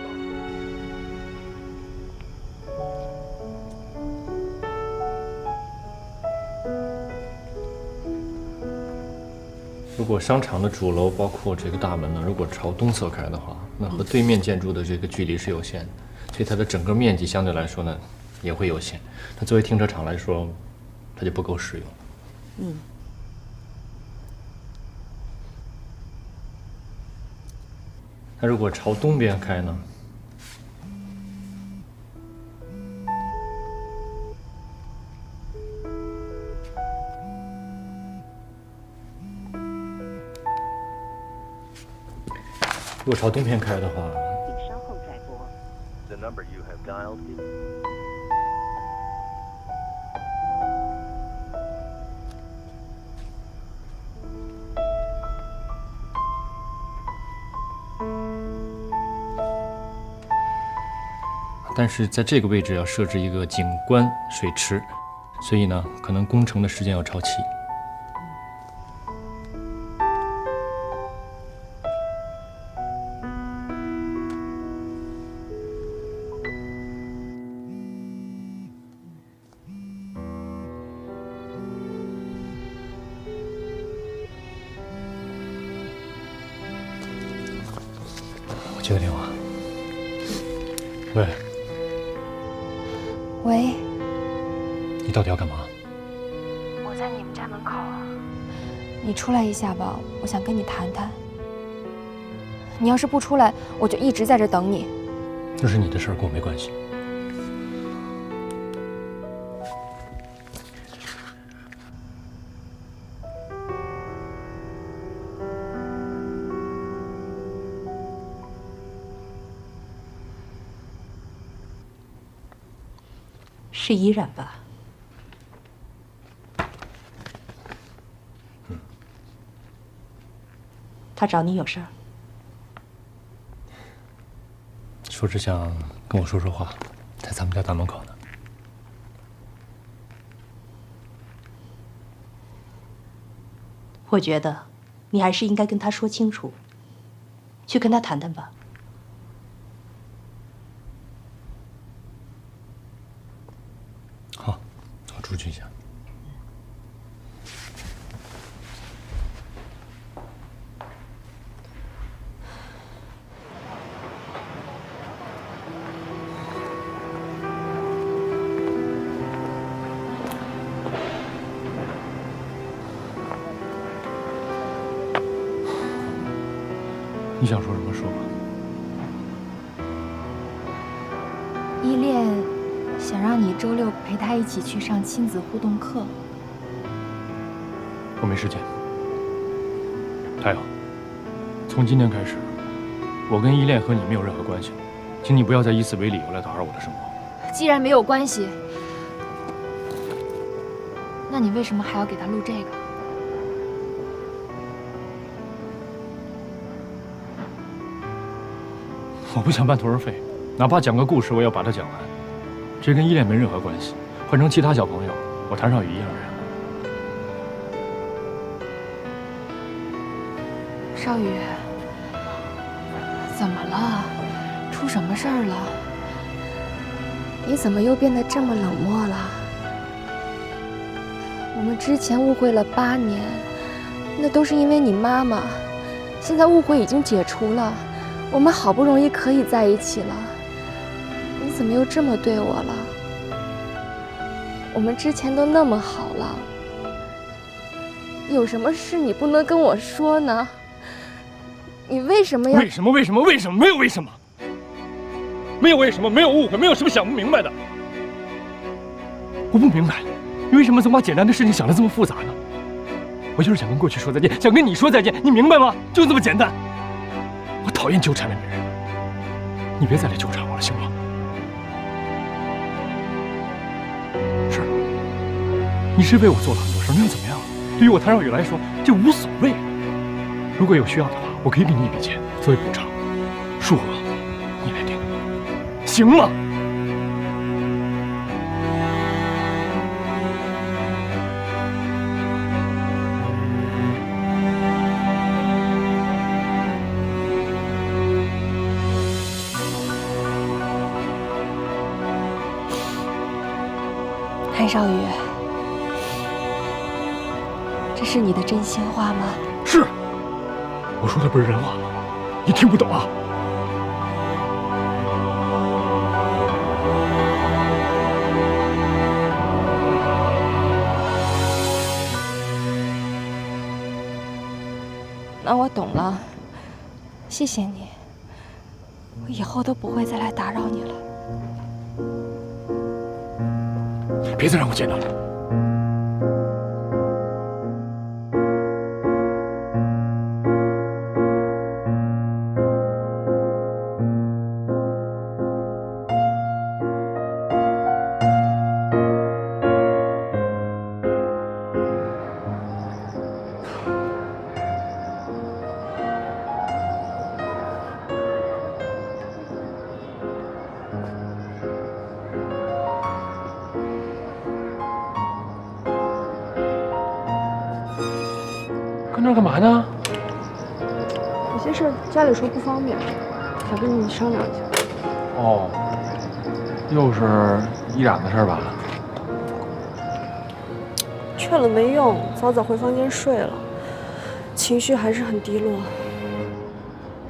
如果商场的主楼包括这个大门呢，如果朝东侧开的话，那和对面建筑的这个距离是有限的，所以它的整个面积相对来说呢也会有限。它作为停车场来说，它就不够使用。那如果朝东边开呢？如果朝东边开的话，请稍后再拨。The number you have dialed is... 但是在这个位置要设置一个景观水池，所以呢，可能工程的时间要超期。我接个电话。喂。喂，你到底要干嘛？我在你们家门口，你出来一下吧，我想跟你谈谈。你要是不出来，我就一直在这等你。那是你的事儿，跟我没关系。是依然吧？他找你有事儿？说是想跟我说说话，在咱们家大门口呢。我觉得你还是应该跟他说清楚，去跟他谈谈吧。好，我出去一下。你想说什么说吧。依恋想让你周六陪他一起去上亲子互动课。我没时间。还有，从今天开始，我跟依恋和你没有任何关系了，请你不要再以此为理由来打扰我的生活。既然没有关系，那你为什么还要给他录这个？我不想半途而废，哪怕讲个故事，我也要把它讲完。这跟依恋没任何关系。换成其他小朋友，我谭少宇一样认。少宇，怎么了？出什么事儿了？你怎么又变得这么冷漠了？我们之前误会了8年，那都是因为你妈妈。现在误会已经解除了。我们好不容易可以在一起了，你怎么又这么对我了？我们之前都那么好了，有什么事你不能跟我说呢？你为什么要？为什么？没有为什么，没有为什么，没有误会，没有什么想不明白的。我不明白，你为什么总把简单的事情想得这么复杂呢？我就是想跟过去说再见，想跟你说再见，你明白吗？就这么简单。我讨厌纠缠的女人，你别再来纠缠我了，行吗？是，你是为我做了很多事，那又怎么样？对于我谭少宇来说，这无所谓。如果有需要的话，我可以给你一笔钱作为补偿，数额你来定，行吗？谭少宇，这是你的真心话吗？是，我说的不是人话，你听不懂啊？那我懂了，谢谢你，我以后都不会再来打扰你了。别再让我见到你。跟这儿干嘛呢？有些事家里说不方便，想跟你商量一下。哦，又是依然的事儿吧？劝了没用，早早回房间睡了，情绪还是很低落。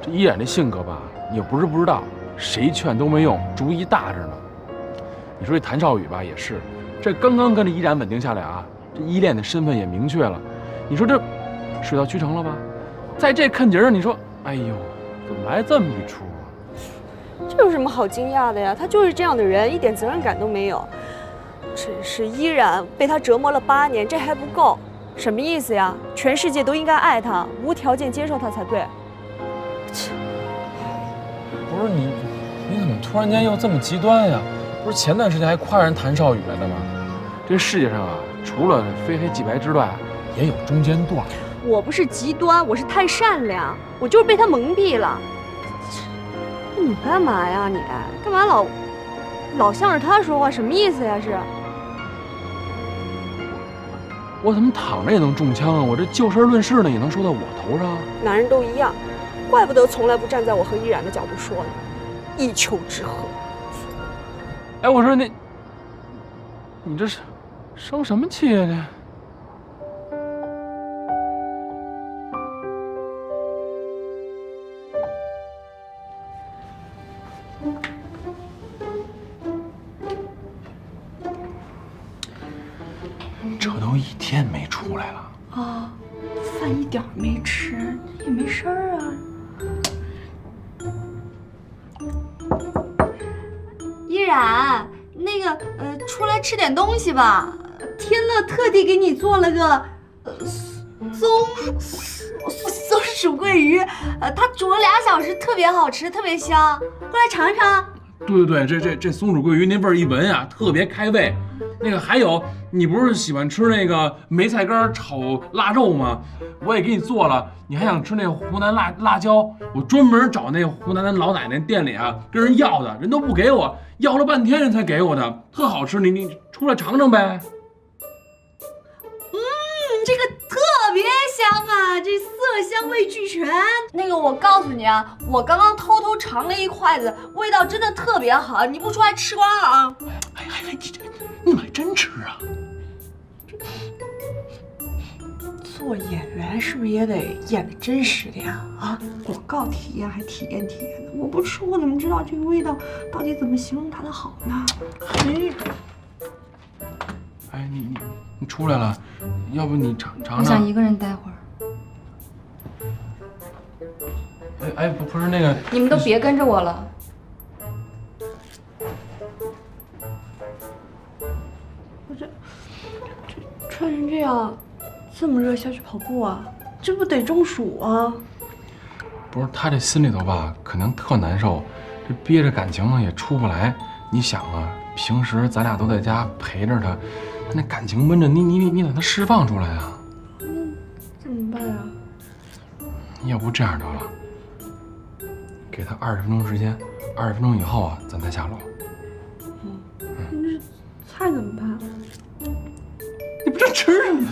这依然这性格吧，你又不是不知道，谁劝都没用，主意大着呢。你说这谭少宇吧，也是，这刚刚跟这依然稳定下来啊，这依恋的身份也明确了，你说这水到渠成了吧？在这坎节上，你说，哎呦，怎么来这么一出啊？这有什么好惊讶的呀？他就是这样的人，一点责任感都没有。真是依然被他折磨了8年，这还不够？什么意思呀？全世界都应该爱他，无条件接受他才对。不是你怎么突然间又这么极端呀？不是前段时间还夸人谭少宇来的吗？这世界上啊，除了非黑即白之外，也有中间段。我不是极端，我是太善良，我就是被他蒙蔽了。你干嘛呀？你干嘛老向着他说话？什么意思呀？是？我怎么躺着也能中枪啊？我这就事论事呢，也能说到我头上？男人都一样，怪不得从来不站在我和依然的角度说呢。一丘之貉。哎，我说你这是生什么气呀？这？这都1天没出来了啊，饭一点没吃，也没事儿啊。依然，那个出来吃点东西吧。天乐特地给你做了个松鼠桂鱼，它煮了2小时，特别好吃，特别香，过来尝尝。对，这松鼠桂鱼那味儿一闻啊，特别开胃。那个还有，你不是喜欢吃那个梅菜干炒腊肉吗？我也给你做了。你还想吃那湖南辣椒？我专门找那湖南的老奶奶店里啊，跟人要的，人都不给我，要了半天人才给我的，特好吃。你出来尝尝呗。这个特别香啊，这色香味俱全。那个我告诉你啊，我刚刚偷偷尝了一筷子，味道真的特别好，你不出来吃光啊？你们还真吃啊？做演员是不是也得演得真实点啊？广告体验还体验体验的，我不吃我怎么知道这个味道到底怎么形容它的好呢？哎，你出来了，要不你尝尝？我想一个人待会儿。哎，不是那个，你们都别跟着我了。我这穿成这样，这么热下去跑步啊，这不得中暑啊？不是，他这心里头吧，肯定特难受，这憋着感情呢也出不来。你想啊，平时咱俩都在家陪着他，那感情闷着，你让他释放出来啊？那怎么办啊？要不这样得了，给他20分钟时间，20分钟以后啊，咱再下楼。那这菜怎么办？你不正吃着呢？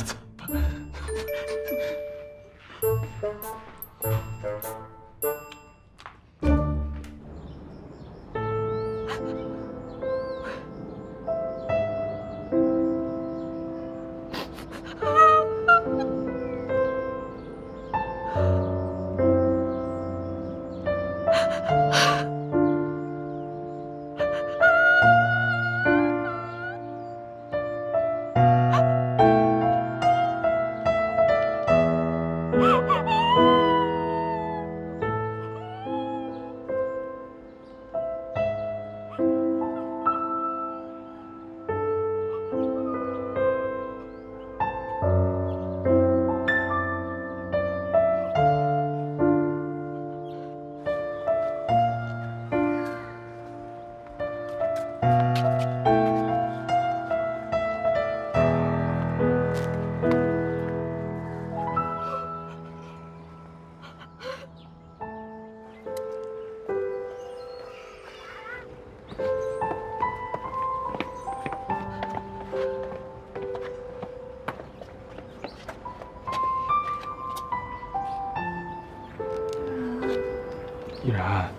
依然，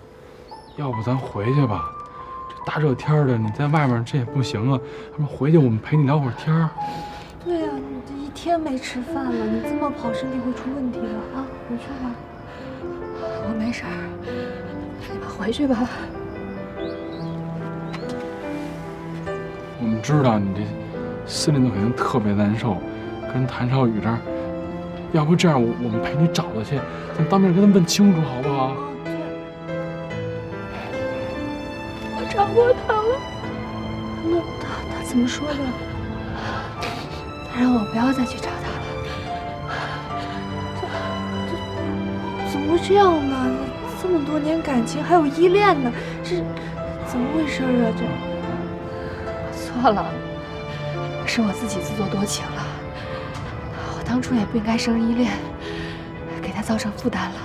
要不咱回去吧？这大热天的，你在外面这也不行啊。要不回去我们陪你聊会儿天儿。对呀，你这1天没吃饭了，你这么跑身体会出问题的啊！回去吧。我没事儿，你们回去吧。我们知道你这心里头肯定特别难受，跟谭少宇这儿，要不这样，我们陪你找他去，咱当面跟他问清楚，好不好？我找过他了，那他怎么说的？他让我不要再去找他了。怎么会这样呢？这么多年感情还有依恋呢，这怎么回事啊？这。错了，是我自己自作多情了。我当初也不应该生依恋，给他造成负担了。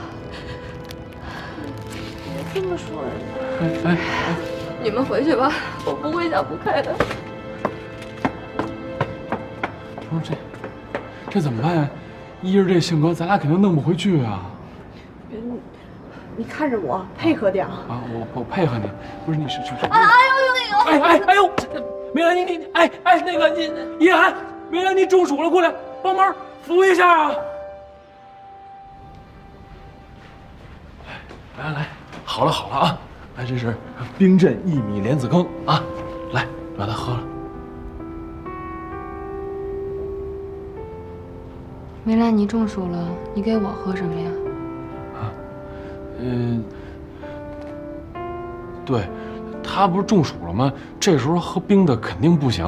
别这么说呀！哎，你们回去吧，我不会想不开的。不是这怎么办呀？依着这性格，咱俩肯定弄不回去啊。你看着我，配合点啊！我配合你，不是你是。哎呦那个！哎呦，梅兰你那个你依然，梅兰你中暑了，过来帮忙扶一下啊！来，好了啊，来这是冰镇薏米莲子羹啊，来把它喝了。梅兰，你中暑了，你给我喝什么呀？对，他不是中暑了吗？这时候喝冰的肯定不行。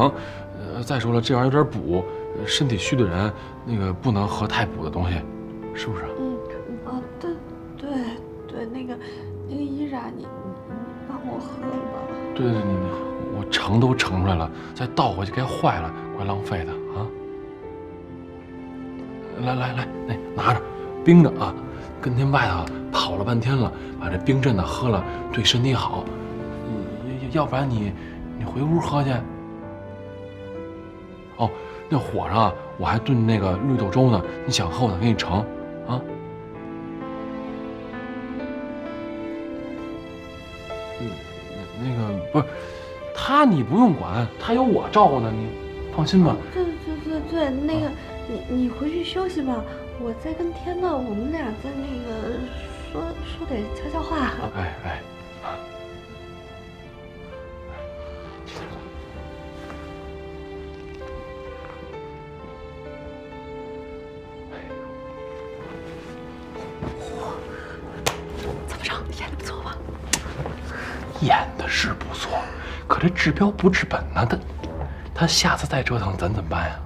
再说了，这玩意儿有点补，身体虚的人那个不能喝太补的东西，是不是？对，那个依然，你帮我喝吧。对，我盛都盛出来了，再倒回去该坏了，怪浪费的啊。来，拿着冰的啊，跟天外头跑了半天了，把这冰镇的喝了，对身体好。要不然你回屋喝去。哦，那火上啊，我还炖那个绿豆粥呢，你想喝我再给你盛啊。那个不是他，你不用管，他有我照顾呢，你放心吧。对，那个你回去休息吧，我再跟天乐，我们俩再那个说点悄悄话。哎。怎么着，演的不错吧？演的是不错，可这治标不治本呢，他下次再折腾咱怎么办呀？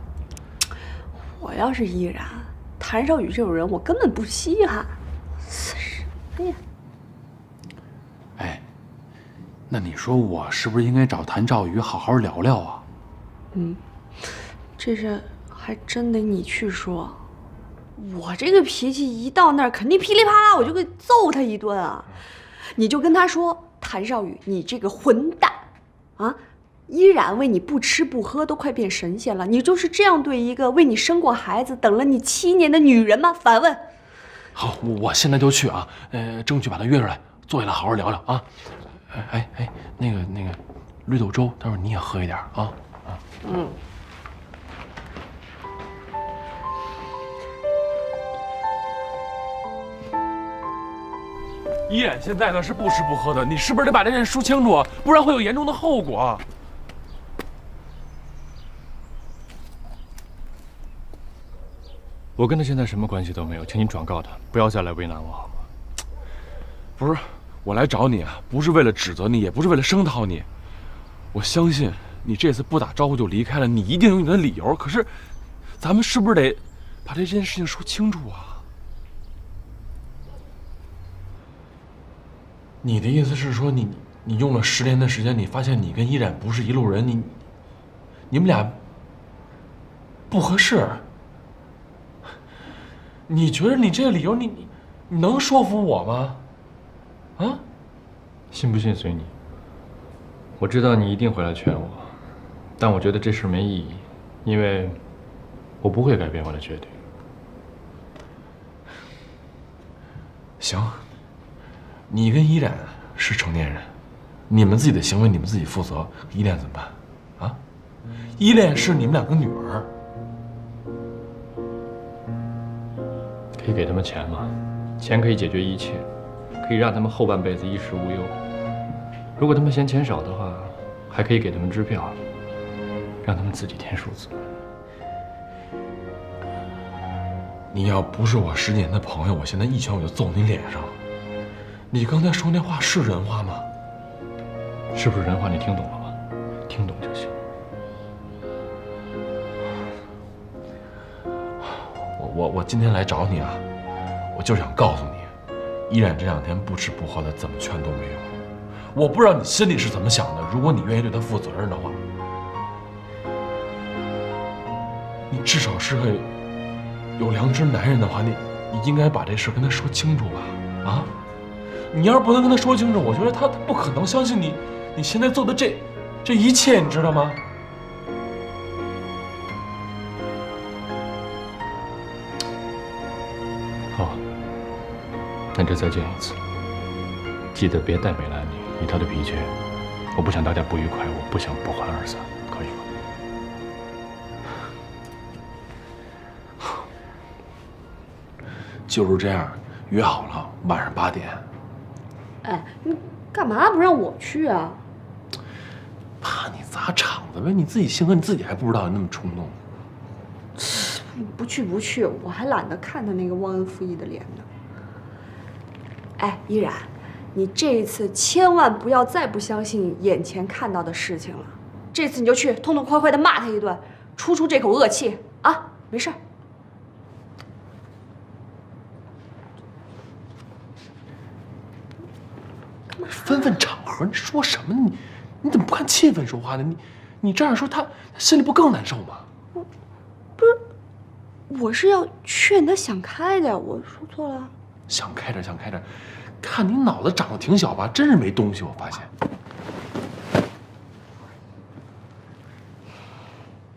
我要是依然，谭少宇这种人，我根本不稀罕。什么呀？哎，那你说我是不是应该找谭兆宇好好聊聊啊？这事还真得你去说。我这个脾气一到那儿，肯定噼里啪啦，我就会揍他一顿啊！你就跟他说，谭少宇，你这个混蛋啊！依然为你不吃不喝都快变神仙了，你就是这样对一个为你生过孩子、等了你7年的女人吗？反问。好，我现在就去啊，争取把他约出来，坐下来好好聊聊啊。哎，那个绿豆粥，待会儿你也喝一点啊。依然现在呢是不吃不喝的，你是不是得把这件事说清楚，不然会有严重的后果。我跟他现在什么关系都没有，请你转告他，不要再来为难我，好吗？不是，我来找你啊，不是为了指责你，也不是为了声讨你。我相信你这次不打招呼就离开了，你一定有你的理由。可是，咱们是不是得把这件事情说清楚啊？你的意思是说，你用了10年的时间，你发现你跟依然不是一路人，你们俩不合适。你觉得你这个理由，你能说服我吗？啊？信不信随你。我知道你一定会来劝我，但我觉得这事没意义，因为我不会改变我的决定。行。你跟依然是成年人，你们自己的行为你们自己负责。依恋怎么办？啊？依恋是你们2个女儿，可以给他们钱吗？钱可以解决一切，可以让他们后半辈子衣食无忧。如果他们嫌钱少的话，还可以给他们支票，让他们自己填数字。你要不是我10年的朋友，我现在一拳我就揍你脸上。你刚才说那话是人话吗？是不是人话？你听懂了吗？听懂就行。我今天来找你啊，我就是想告诉你，依然这2天不吃不喝的，怎么劝都没用。我不知道你心里是怎么想的。如果你愿意对他负责任的话，你至少是个有良知男人的话，你应该把这事跟他说清楚吧？啊，你要是不能跟他说清楚，我觉得他不可能相信你现在做的这一切，你知道吗？好，那就再见一次。记得别带美兰妮，以她的脾气，我不想大家不愉快，我不想不欢而散，可以吗？就是这样，约好了晚上8点。哎，你干嘛不让我去啊？怕你砸场子呗，你自己性格你自己还不知道，你那么冲动。不去，我还懒得看他那个忘恩负义的脸呢。哎，依然，你这一次千万不要再不相信眼前看到的事情了。这次你就去痛痛快快的骂他一顿，出这口恶气啊！没事儿。分场合，你说什么呢？你怎么不看气氛说话呢？你这样说他心里不更难受吗？不是，我是要劝他想开的，我说错了。想开点，看你脑子长得挺小吧，真是没东西，我发现。